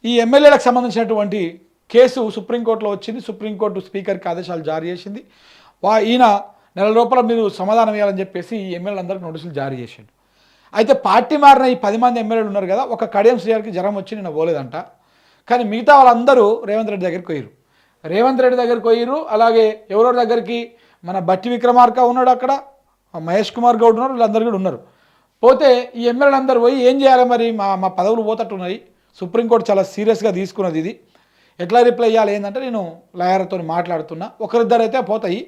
ఈ ఎమ్మెల్యేలకు సంబంధించినటువంటి కేసు సుప్రీంకోర్టులో వచ్చింది. సుప్రీంకోర్టు స్పీకర్కి ఆదేశాలు జారీ చేసింది. ఈయన నెల లోపల మీరు సమాధానం ఇవ్వాలని చెప్పేసి ఈ ఎమ్మెల్యేలందరికీ నోటీసులు జారీ చేసిండు. అయితే పార్టీ మారిన ఈ 10 మంది ఎమ్మెల్యేలు ఉన్నారు కదా, ఒక కడియం శ్రీగారికి జ్వరం వచ్చి నిన్న పోలేదంట. కానీ మిగతా వాళ్ళందరూ రేవంత్ రెడ్డి దగ్గరికి పోయిరు. రేవంత్ రెడ్డి దగ్గరికి పోయిరు. అలాగే ఎవరెవరి దగ్గరికి, మన బట్టి విక్రమార్క ఉన్నాడు, అక్కడ మహేష్ కుమార్ గౌడ్ ఉన్నారు, వీళ్ళందరూ కూడా ఉన్నారు. పోతే ఈ ఎమ్మెల్యేలు అందరూ పోయి ఏం చేయాలి మరి, మా పదవులు పోతట్టున్నాయి, సుప్రీంకోర్టు చాలా సీరియస్గా తీసుకున్నది, ఇది ఎట్లా రిప్లై ఇవ్వాలి ఏంటంటే నేను లాయర్తో మాట్లాడుతున్నా. ఒకరిద్దరైతే పోతాయి,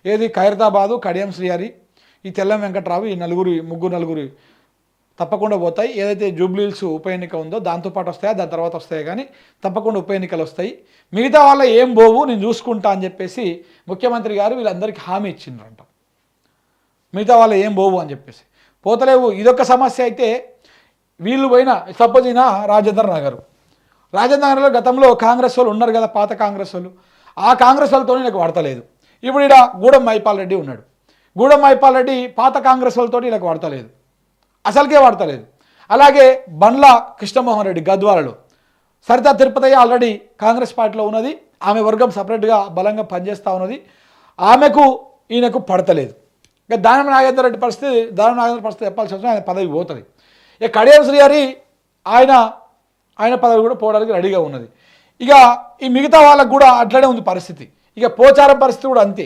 ఏది ఖైరతాబాదు, కడియం శ్రీహరి, ఈ తెల్లం వెంకట్రావు, ఈ ముగ్గురు నలుగురు తప్పకుండా పోతాయి. ఏదైతే జూబ్లీహిల్స్ ఉప ఎన్నిక ఉందో దాంతోపాటు వస్తాయా, దాని తర్వాత వస్తాయి, కానీ తప్పకుండా ఉప ఎన్నికలు వస్తాయి. మిగతా వాళ్ళ ఏం పోవు, నేను చూసుకుంటా అని చెప్పేసి ముఖ్యమంత్రి గారు వీళ్ళందరికీ హామీ ఇచ్చిండ్రంట. మిగతా వాళ్ళ ఏం పోవు అని చెప్పేసి పోతలేవు. ఇదొక సమస్య అయితే వీళ్ళు పోయిన సపోజ్ ఈయన రాజేంద్ర నగర్లో గతంలో కాంగ్రెస్ వాళ్ళు ఉన్నారు కదా, పాత కాంగ్రెస్ వాళ్ళు, ఆ కాంగ్రెస్ వాళ్ళతో నాకు వాడతలేదు. ఇప్పుడు ఇక్కడ గూడెం మైపాల్ రెడ్డి ఉన్నాడు. గూడెం మైపాల్ రెడ్డి పాత కాంగ్రెస్ వాళ్ళతో వీళ్ళకి వాడతలేదు, అసలుకే వాడతలేదు. అలాగే బండ్ల కృష్ణమోహన్ రెడ్డి గద్వాలలో, సరితా తిరుపతి ఆల్రెడీ కాంగ్రెస్ పార్టీలో ఉన్నది, ఆమె వర్గం సపరేట్గా బలంగా పనిచేస్తూ ఉన్నది, ఆమెకు ఈయనకు పడతలేదు. ఇక దానం నాగేంద్ర రెడ్డి పరిస్థితి చెప్పాల్సి వస్తుంది, ఆయన పదవి పోతుంది. ఇక కడియం శ్రీహరి ఆయన పదవి కూడా పోవడానికి రెడీగా ఉన్నది. ఇక ఈ మిగతా వాళ్ళకు కూడా అట్లనే ఉంది పరిస్థితి. ఇక పోచారం పరిస్థితి కూడా అంతే.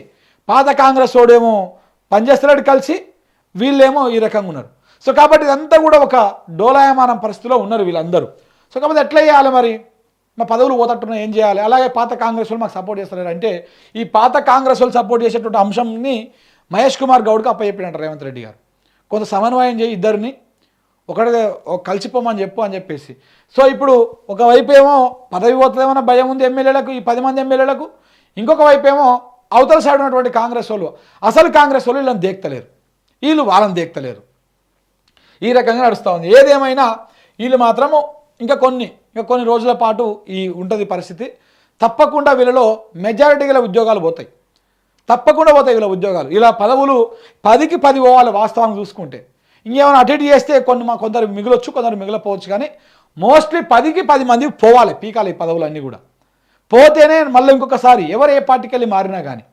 పాత కాంగ్రెస్ వాడేమో పనిచేస్తున్నాడు కలిసి, వీళ్ళేమో ఈ రకంగా ఉన్నారు. సో కాబట్టి ఇదంతా కూడా ఒక డోలాయమానం పరిస్థితిలో ఉన్నారు వీళ్ళందరూ. సో కాబట్టి ఎట్లా చేయాలి మరి, మా పదవులు పోతట్టున్నా ఏం చేయాలి? అలాగే పాత కాంగ్రెస్ వాళ్ళు మాకు సపోర్ట్ చేస్తారు అంటే, ఈ పాత కాంగ్రెస్ వాళ్ళు సపోర్ట్ చేసేటువంటి అంశంని మహేష్ కుమార్ గౌడ్కి అప్పచెప్పినట్టు రేవంత్ రెడ్డి గారు. కొంత సమన్వయం చేయి, ఇద్దరిని కలిసిపోమని చెప్పు అని చెప్పేసి. సో ఇప్పుడు ఒకవైపు ఏమో పదవి పోతుందేమన్నా భయం ఉంది ఎమ్మెల్యేలకు, ఈ 10 మంది ఎమ్మెల్యేలకు. ఇంకొక వైపు ఏమో అవతల సైడ్ ఉన్నటువంటి కాంగ్రెస్ వాళ్ళు, అసలు కాంగ్రెస్ వాళ్ళు వీళ్ళని దేక్తలేరు, వీళ్ళు వాళ్ళని దేక్తలేరు. ఈ రకంగా నడుస్తూ ఉంది. ఏదేమైనా వీళ్ళు మాత్రము ఇంకా కొన్ని రోజుల పాటు ఉంటుంది పరిస్థితి. తప్పకుండా వీళ్ళలో మెజారిటీ గల ఉద్యోగాలు పోతాయి, తప్పకుండా పోతాయి వీళ్ళ ఉద్యోగాలు. ఇలా పదవులు 10కి 10 పోవాలి వాస్తవాన్ని చూసుకుంటే. ఇంకేమైనా అటు ఇటు చేస్తే కొందరు మిగిలొచ్చు, కొందరు మిగిలిపోవచ్చు, కానీ మోస్ట్లీ 10కి 10 మంది పోవాలి, పీకాలి ఈ పదవులు అన్నీ కూడా. పోతేనే మళ్ళీ ఇంకొకసారి ఎవరు ఏ పార్టీకి వెళ్ళి మారినా కానీ,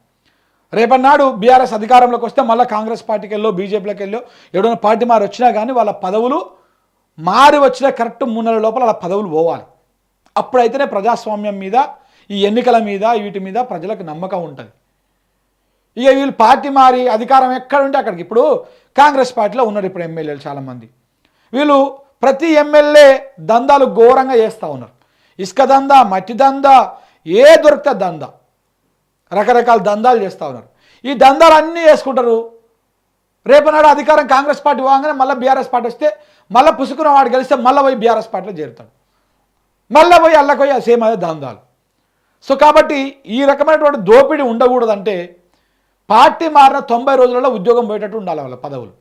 రేపన్నాడు బీఆర్ఎస్ అధికారంలోకి వస్తే మళ్ళీ కాంగ్రెస్ పార్టీకి వెళ్ళో బీజేపీలోకి వెళ్ళో ఎవడైనా పార్టీ మారి వచ్చినా కానీ వాళ్ళ పదవులు మారి వచ్చినా కరెక్ట్ 3 నెలల లోపల వాళ్ళ పదవులు పోవాలి. అప్పుడైతేనే ప్రజాస్వామ్యం మీద, ఈ ఎన్నికల మీద, వీటి మీద ప్రజలకు నమ్మకం ఉంటుంది. ఇక వీళ్ళు పార్టీ మారి అధికారం ఎక్కడ ఉంటే అక్కడికి, ఇప్పుడు కాంగ్రెస్ పార్టీలో ఉన్నారు ఇప్పుడు ఎమ్మెల్యేలు చాలామంది, వీళ్ళు ప్రతి ఎమ్మెల్యే దందాలు ఘోరంగా చేస్తూ ఉన్నారు. ఇసుక దందా, మట్టి దందా, ఏ దొరికితే దందా, రకరకాల దందాలు చేస్తూ ఉన్నారు. ఈ దందాలు అన్నీ వేసుకుంటారు. రేపనాడు అధికారం కాంగ్రెస్ పార్టీ పోగానే మళ్ళీ బీఆర్ఎస్ పార్టీ వస్తే మళ్ళీ పుసుకున్న వాడు గెలిస్తే మళ్ళీ పోయి బీఆర్ఎస్ పార్టీలో చేరుతాడు, మళ్ళీ పోయి అల్లపోయి సేమ్ అదే దందాలు. సో కాబట్టి ఈ రకమైనటువంటి దోపిడీ ఉండకూడదంటే పార్టీ మారిన 90 రోజులలో ఉద్యోగం పోయేటట్టు ఉండాలి వాళ్ళ పదవులు.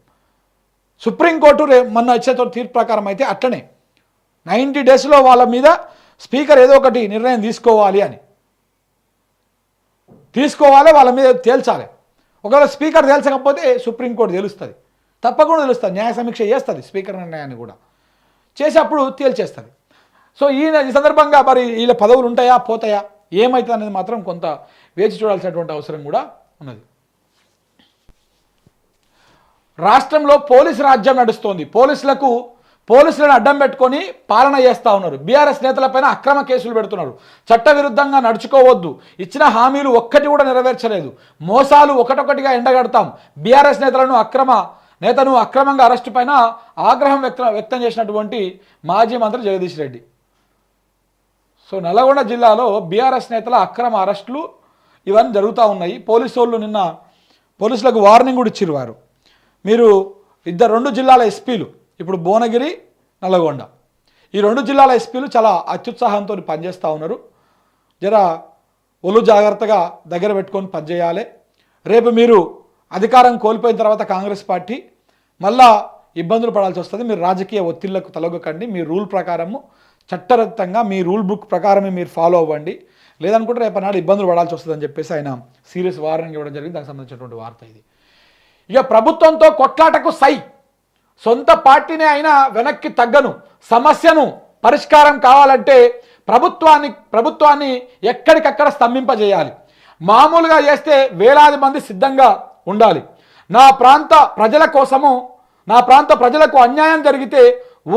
సుప్రీంకోర్టు మొన్న ఇచ్చే తీర్పు ప్రకారం అయితే అట్లనే 90 డేస్లో వాళ్ళ మీద స్పీకర్ ఏదో ఒకటి నిర్ణయం తీసుకోవాలి, వాళ్ళ మీద తేల్చాలి. ఒకవేళ స్పీకర్ తేల్చకపోతే సుప్రీంకోర్టు తెలుస్తుంది, తప్పకుండా తెలుస్తుంది, న్యాయ సమీక్ష చేస్తుంది, స్పీకర్ నిర్ణయాన్ని కూడా చేసి అప్పుడు తేల్చేస్తుంది. సో ఈ సందర్భంగా మరి వీళ్ళ పదవులు ఉంటాయా పోతాయా ఏమవుతుంది అనేది మాత్రం కొంత వేచి చూడాల్సినటువంటి అవసరం కూడా ఉన్నది. రాష్ట్రంలో పోలీసు రాజ్యం నడుస్తోంది. పోలీసులను అడ్డం పెట్టుకొని పాలన చేస్తూ ఉన్నారు. బీఆర్ఎస్ నేతలపైన అక్రమ కేసులు పెడుతున్నారు. చట్టవిరుద్ధంగా నడుచుకోవద్దు, ఇచ్చిన హామీలు ఒక్కటి కూడా నెరవేర్చలేదు, మోసాలు ఒకటొకటిగా ఎండగడతాం. బీఆర్ఎస్ నేతను అక్రమంగా అరెస్టు పైన ఆగ్రహం వ్యక్తం చేసినటువంటి మాజీ మంత్రి జగదీష్ రెడ్డి. సో నల్గొండ జిల్లాలో బీఆర్ఎస్ నేతల అక్రమ అరెస్టులు ఇవన్నీ జరుగుతూ ఉన్నాయి. నిన్న పోలీసులకు వార్నింగ్ కూడా ఇచ్చిరు. వారు మీరు 2 జిల్లాల ఎస్పీలు, ఇప్పుడు భువనగిరి, నల్గొండ, ఈ 2 జిల్లాల ఎస్పీలు చాలా అత్యుత్సాహంతో పనిచేస్తూ ఉన్నారు. ఒళ్ళు జాగ్రత్తగా దగ్గర పెట్టుకొని పనిచేయాలి. రేపు మీరు అధికారం కోల్పోయిన తర్వాత కాంగ్రెస్ పార్టీ మళ్ళా ఇబ్బందులు పడాల్సి వస్తుంది. మీరు రాజకీయ ఒత్తిళ్లకు తలొగ్గకండి. మీ రూల్ ప్రకారము చట్టరహితంగా మీ రూల్ బుక్ ప్రకారమే మీరు ఫాలో అవ్వండి, లేదనుకుంటే రేపనాడు ఇబ్బందులు పడాల్సి వస్తుందని చెప్పేసి ఆయన సీరియస్ వార్నింగ్ ఇవ్వడం జరిగింది. దానికి సంబంధించినటువంటి వార్త ఇది. ఇక ప్రభుత్వంతో కొట్లాటకు సొంత పార్టీనే అయినా వెనక్కి తగ్గను, సమస్యను పరిష్కారం కావాలంటే ప్రభుత్వాన్ని ఎక్కడికక్కడ స్తంభింపజేయాలి. మామూలుగా చేస్తే వేలాది మంది సిద్ధంగా ఉండాలి. నా ప్రాంత ప్రజలకు అన్యాయం జరిగితే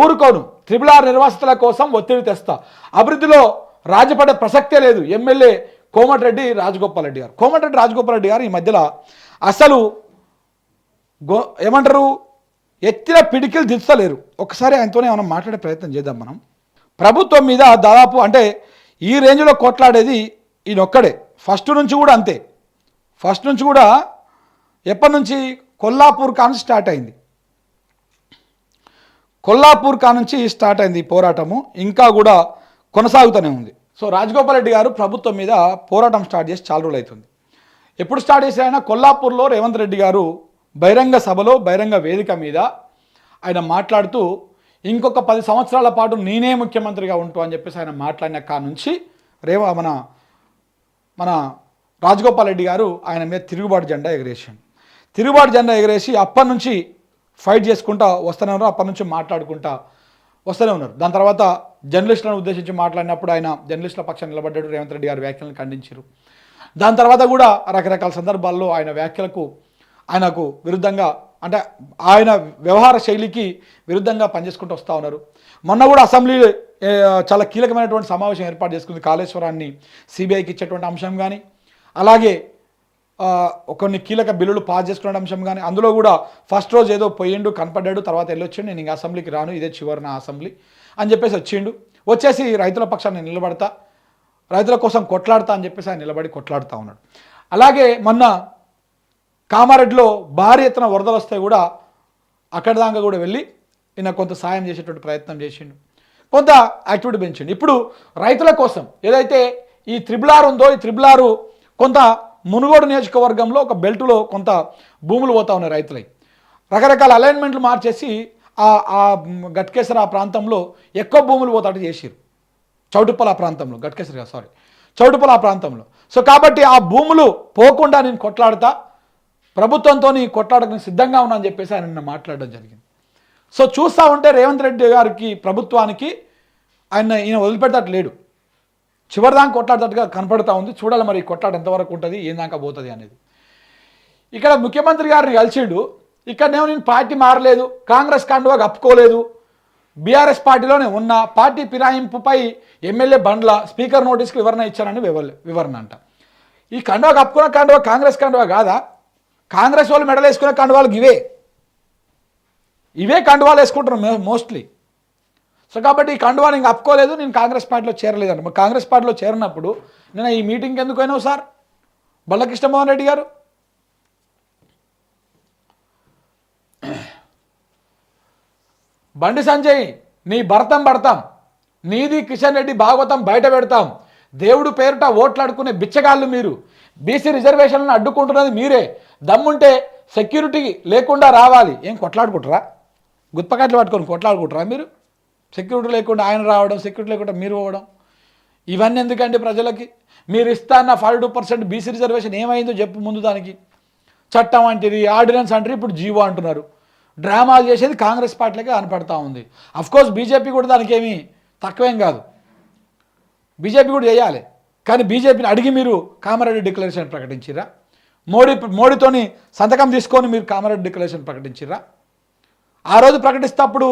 ఊరుకోను. RRR నిర్వాసితుల కోసం ఒత్తిడి తెస్తా. అభివృద్ధిలో రాజపడే ప్రసక్తే లేదు. ఎమ్మెల్యే కోమటిరెడ్డి రాజగోపాల్ రెడ్డి గారు ఈ మధ్యలో అసలు ఏమంటారు ఎత్తిన పిడికిలు దించలేరు. ఒకసారి ఆయనతోనే ఏమైనా మాట్లాడే ప్రయత్నం చేద్దాం మనం. ప్రభుత్వం మీద దాదాపు అంటే ఈ రేంజ్లో కొట్లాడేది ఈయనొక్కడే. ఫస్ట్ నుంచి కూడా అంతే. ఫస్ట్ నుంచి కూడా ఎప్పటి నుంచి కొల్లాపూర్ కా నుంచి స్టార్ట్ అయింది. ఈ పోరాటము ఇంకా కూడా కొనసాగుతూనే ఉంది. సో రాజగోపాల్ రెడ్డి గారు ప్రభుత్వం మీద పోరాటం స్టార్ట్ చేసి చాలా రోజులు అవుతుంది. ఎప్పుడు స్టార్ట్ చేశారైనా కొల్లాపూర్లో రేవంత్ రెడ్డి గారు బహిరంగ సభలో బహిరంగ వేదిక మీద ఆయన మాట్లాడుతూ ఇంకొక 10 సంవత్సరాల పాటు నేనే ముఖ్యమంత్రిగా ఉంటూ అని చెప్పేసి ఆయన మాట్లాడిన నుంచి మన రాజగోపాల్ రెడ్డి గారు ఆయన మీద తిరుగుబాటు జెండా ఎగరేసి అప్పటి నుంచి ఫైట్ చేసుకుంటా వస్తూనే ఉన్నారు. అప్పటి నుంచి మాట్లాడుకుంటా వస్తూనే ఉన్నారు. దాని తర్వాత జర్నలిస్టులను ఉద్దేశించి మాట్లాడినప్పుడు ఆయన జర్నలిస్టుల పక్షాన్ని నిలబడ్డాడు. రేవంత్ రెడ్డి గారు వ్యాఖ్యలను ఖండించారు. దాని తర్వాత కూడా రకరకాల సందర్భాల్లో ఆయనకు విరుద్ధంగా అంటే ఆయన వ్యవహార శైలికి విరుద్ధంగా పనిచేసుకుంటూ వస్తూ ఉన్నారు. మొన్న కూడా అసెంబ్లీ చాలా కీలకమైనటువంటి సమావేశం ఏర్పాటు చేసుకుంది. కాళేశ్వరాన్ని సిబిఐకి ఇచ్చేటువంటి అంశం కానీ, అలాగే కొన్ని కీలక బిల్లులు పాస్ చేసుకునే అంశం కానీ, అందులో కూడా ఫస్ట్ రోజు ఏదో పోయిండు కనపడ్డాడు, తర్వాత వెళ్ళొచ్చిండు. నేను ఇంకా అసెంబ్లీకి రాను, ఇదే చివరి నా అసెంబ్లీ అని చెప్పేసి వచ్చేసి రైతుల పక్షాన్ని నిలబడతా, రైతుల కోసం కొట్లాడతా అని చెప్పేసి ఆయన నిలబడి కొట్లాడుతూ ఉన్నాడు. అలాగే మొన్న కామారెడ్డిలో భారీ ఎత్తున వరదలు వస్తే కూడా అక్కడి దాకా కూడా వెళ్ళి ఈయన కొంత సాయం చేసేటువంటి ప్రయత్నం చేసిండు, కొంత యాక్టివిటీ పెంచిండు. ఇప్పుడు రైతుల కోసం ఏదైతే ఈ RRR ఉందో, ఈ RRR కొంత మునుగోడు నియోజకవర్గంలో ఒక బెల్టులో కొంత భూములు పోతా ఉన్నాయి రైతులై. రకరకాల అలైన్మెంట్లు మార్చేసి ఆ గట్కేసర ఆ ప్రాంతంలో ఎక్కువ భూములు పోతాడు చేసిరు. చౌటుప్పల ఆ ప్రాంతంలో, చౌటుప్పల ఆ ప్రాంతంలో. సో కాబట్టి ఆ భూములు పోకుండా నేను కొట్లాడతా, ప్రభుత్వంతో కొట్లాడడానికి సిద్ధంగా ఉన్నా అని చెప్పేసి ఆయన నిన్న మాట్లాడడం జరిగింది. సో చూస్తూ ఉంటే రేవంత్ రెడ్డి గారికి ప్రభుత్వానికి ఈయన వదిలిపెడతాడు లేడు, చివరిదాకా కొట్లాడేటట్టుగా కనపడుతూ ఉంది. చూడాలి మరి కొట్లాట ఎంతవరకు ఉంటుంది, ఏం దాకా పోతుంది అనేది. ఇక్కడ ముఖ్యమంత్రి గారిని కలిసిండు. ఇక్కడనేమో నేను పార్టీ మారలేదు, కాంగ్రెస్ కండువా కప్పుకోలేదు, బీఆర్ఎస్ పార్టీలోనే ఉన్న, పార్టీ ఫిరాయింపుపై ఎమ్మెల్యే బండ్ల స్పీకర్ నోటీస్కి వివరణ ఇచ్చానని వివరణ అంట. ఈ కండువా కప్పుకున్న కండువా కాంగ్రెస్ కండువా కాదా? కాంగ్రెస్ వాళ్ళు మెడలు వేసుకునే కండువాళ్ళకి ఇవే కండువాలు వేసుకుంటున్నారు మోస్ట్లీ. సో కాబట్టి ఈ కండువా నేను కప్పుకోలేదు, నేను కాంగ్రెస్ పార్టీలో చేరలేదంట. మరి కాంగ్రెస్ పార్టీలో చేరినప్పుడు నేను ఈ మీటింగ్కి ఎందుకు అయినావు సార్ బొల్ల కృష్ణమోహన్ రెడ్డి గారు? బండి సంజయ్ నీ భరతం పడతాం, నీది కిషన్ రెడ్డి భాగవతం బయట పెడతాం, దేవుడు పేరుట ఓట్లాడుకునే బిచ్చగాళ్ళు మీరు, బీసీ రిజర్వేషన్లను అడ్డుకుంటున్నది మీరే, దమ్ముంటే సెక్యూరిటీ లేకుండా రావాలి. ఏం కొట్లాడుకుంటారా? గుత్పకట్లు పట్టుకొని కొట్లాడుకుంటారా మీరు? సెక్యూరిటీ లేకుండా ఆయన రావడం, సెక్యూరిటీ లేకుండా మీరు పోవడం, ఇవన్నీ ఎందుకండి ప్రజలకి? మీరు ఇస్తాన్న 42% బీసీ రిజర్వేషన్ ఏమైందో చెప్పు ముందు. దానికి చట్టం అంటేది, ఆర్డినెన్స్ అంటారు, ఇప్పుడు జీవో అంటున్నారు. డ్రామాలు చేసేది కాంగ్రెస్ పార్టీలకే కనపడతా ఉంది. అఫ్కోర్స్ బీజేపీ కూడా దానికి ఏమీ తక్కువేం కాదు, బీజేపీ కూడా చేయాలి. కానీ బీజేపీని అడిగి మీరు కామారెడ్డి డిక్లరేషన్ ప్రకటించిరా? మోడీతోని సంతకం తీసుకొని మీరు కామారెడ్డి డిక్లరేషన్ ప్రకటించిరా? ఆ రోజు ప్రకటిస్తప్పుడు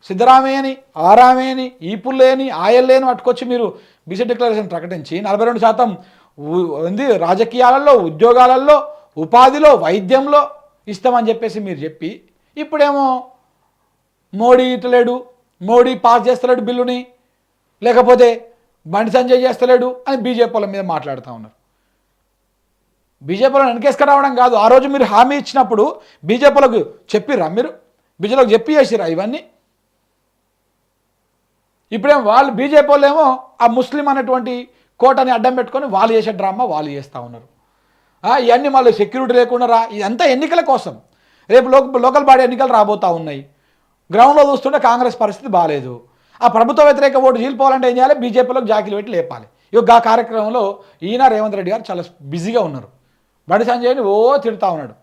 సిద్ధరామయ్యని, ఆరామయ్యని, ఈపుల్లేని, ఆయల్లేని పట్టుకొచ్చి మీరు బీసీ డిక్లరేషన్ ప్రకటించి 42% రాజకీయాలలో, ఉద్యోగాలలో, ఉపాధిలో, వైద్యంలో ఇస్తామని చెప్పేసి మీరు చెప్పి, ఇప్పుడేమో మోడీ ఇటలేడు, మోడీ పాస్ చేస్తలేడు బిల్లుని, లేకపోతే బండి సంజయ్ చేస్తలేడు అని బీజేపీ వాళ్ళ మీద మాట్లాడుతూ ఉన్నారు. బీజేపీలో వెనకేసుకురావడం కాదు, ఆ రోజు మీరు హామీ ఇచ్చినప్పుడు బీజేపీలకు చెప్పిర్రా? మీరు బీజేపీలకు చెప్పి చేసిరా ఇవన్నీ? ఇప్పుడేమో వాళ్ళు బీజేపీ వాళ్ళు ఏమో ఆ ముస్లిం అనేటువంటి కోటని అడ్డం పెట్టుకొని వాళ్ళు చేసే డ్రామా వాళ్ళు చేస్తూ ఉన్నారు. ఇవన్నీ మళ్ళీ సెక్యూరిటీ లేకుండా ఇదంతా ఎన్నికల కోసం. రేపు లోకల్ బాడీ ఎన్నికలు రాబోతూ ఉన్నాయి. గ్రౌండ్లో చూస్తుంటే కాంగ్రెస్ పరిస్థితి బాగాలేదు. ఆ ప్రభుత్వ వ్యతిరేక ఓటు చీలిపోవాలంటే ఏం చేయాలి? బీజేపీలోకి జాకీలు పెట్టి లేపాలి. ఆ కార్యక్రమంలో ఈయన రేవంత్ రెడ్డి గారు చాలా బిజీగా ఉన్నారు. బండి సంజయ్ని తిడుతూ ఉన్నాడు.